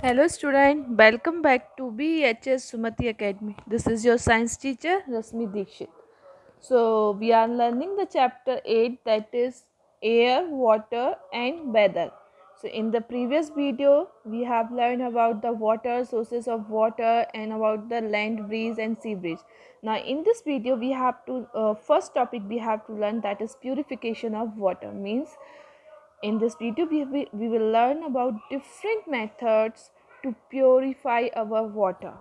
Hello student, welcome back to BHS Sumati Academy. This is your science teacher Rasmi Dikshit. So we are learning the chapter 8, that is air, water and weather. So in the previous video we have learned about the water, sources of water and about the land breeze and sea breeze. Now in this video we have to first topic we have to learn, that is purification of water. Means in this video, we will learn about different methods to purify our water.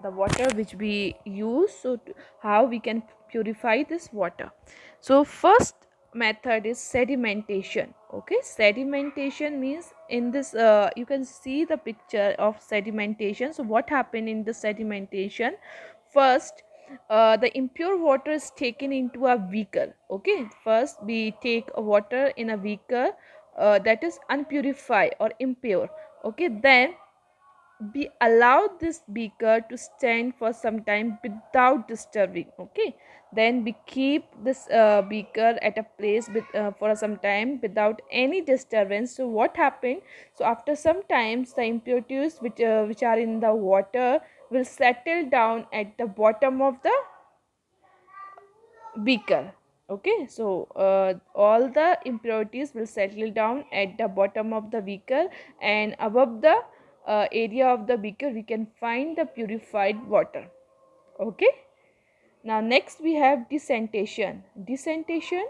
The water which we use, so how we can purify this water. So first method is sedimentation. Okay, sedimentation means in this you can see the picture of sedimentation. So what happened in the sedimentation? First, the impure water is taken into a beaker. Okay, first we take a water in a beaker that is unpurified or impure. Okay, then we allow this beaker to stand for some time without disturbing. Okay, then we keep this beaker at a place for some time without any disturbance. So what happened? So after some times the impurities which are in the water will settle down at the bottom of the beaker. Okay, so all the impurities will settle down at the bottom of the beaker, and above the area of the beaker we can find the purified water. Okay, now next we have descentation. Descentation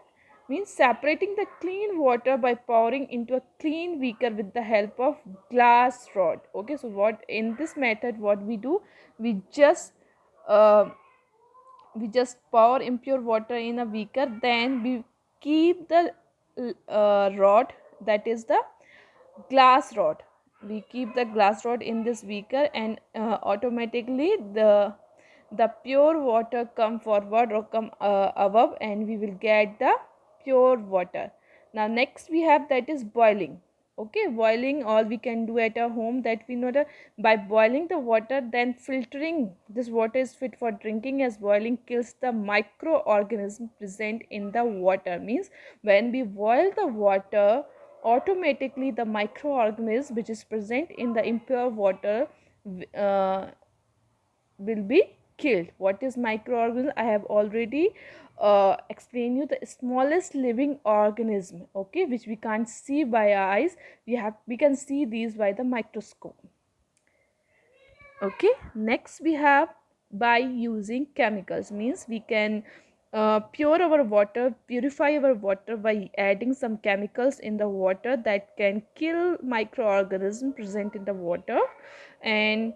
means separating the clean water by pouring into a clean beaker with the help of glass rod. Okay, so what in this method what we do, we just uh, pour impure water in a beaker, then we keep the rod, that is the glass rod. We keep the glass rod in this beaker, and automatically the pure water come forward or come above, and we will get the pure water. Now next we have, that is boiling. Okay, boiling, all we can do at our home, that we know that by boiling the water, then filtering this water is fit for drinking, as boiling kills the microorganism present in the water. Means when we boil the water, automatically the microorganism which is present in the impure water uh, will be killed. What is microorganism? I have already explained you, the smallest living organism, okay, which we can't see by our eyes. We can see these by the microscope. Okay, next we have by using chemicals. Means we can purify our water by adding some chemicals in the water that can kill microorganisms present in the water, and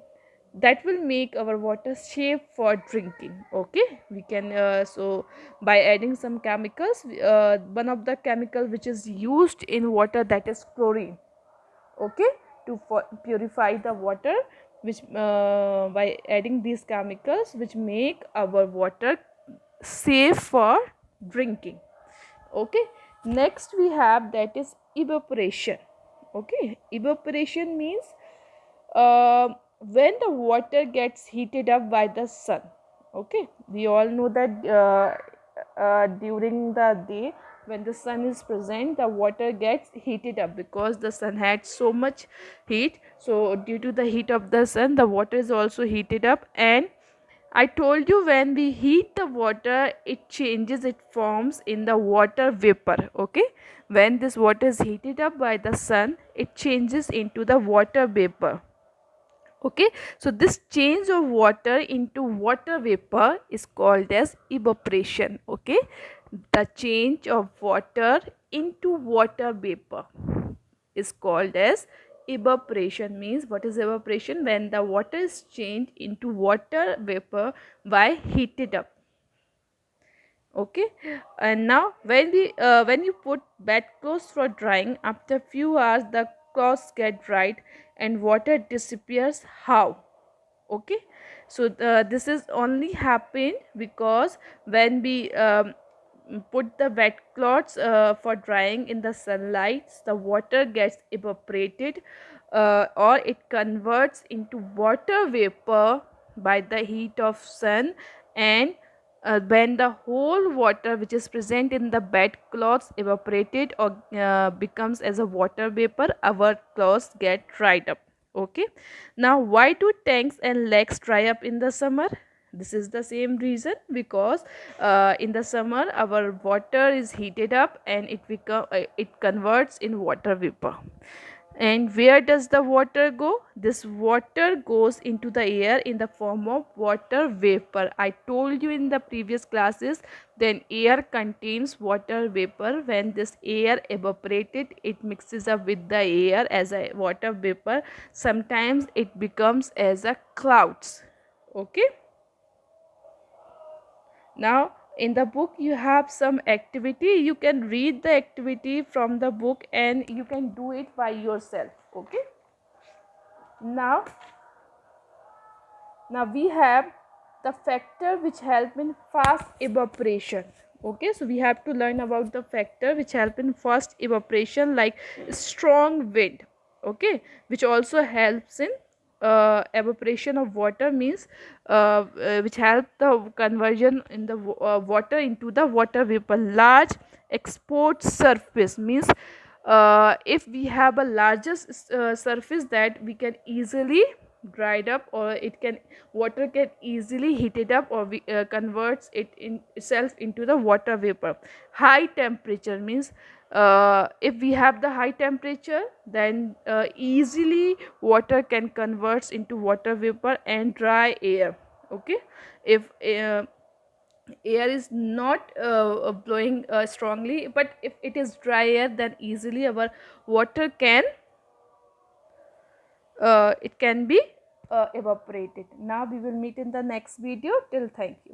that will make our water safe for drinking. Okay, we can so by adding some chemicals, one of the chemical which is used in water, that is chlorine. Okay, to purify the water, which by adding these chemicals which make our water safe for drinking. Okay, next we have, that is evaporation. Okay, evaporation means when the water gets heated up by the sun. Okay, we all know that during the day, when the sun is present, the water gets heated up because the sun had so much heat. So due to the heat of the sun, the water is also heated up, and I told you, when we heat the water, it changes, it forms in the water vapor. Okay, when this water is heated up by the sun, it changes into the water vapor. Okay, so this change of water into water vapor is called as evaporation. Okay, the change of water into water vapor is called as evaporation. Means what is evaporation? When the water is changed into water vapor by heated up. Okay, and now when you put bed clothes for drying, after few hours the clothes get dried and water disappears. How? Okay, so this is only happened because when we put the wet cloths for drying in the sunlight, the water gets evaporated, or it converts into water vapor by the heat of sun, and when the whole water which is present in the bed cloths evaporated or becomes as a water vapor, our clothes get dried up. Okay, now why do tanks and lakes dry up in the summer? This is the same reason, because in the summer our water is heated up and it converts in water vapor. And where does the water go? This water goes into the air in the form of water vapor. I told you in the previous classes, then air contains water vapor. When this air evaporated, it mixes up with the air as a water vapor. Sometimes it becomes as a clouds. Okay. Now in the book you have some activity. You can read the activity from the book and you can do it by yourself. Okay. Now, we have the factor which help in fast evaporation. Okay, so we have to learn about the factor which help in fast evaporation, like strong wind. Okay, which also helps in evaporation of water, means which help the conversion in the water into the water vapor. Large export surface means if we have a largest surface that we can easily dried up, or it can water can easily heat it up, or we converts it in itself into the water vapor. High temperature means if we have the high temperature, then easily water can converts into water vapor and dry air. Okay, if air is not blowing strongly, but if it is dry air, then easily our water can it can be evaporated. Now we will meet in the next video. Till thank you.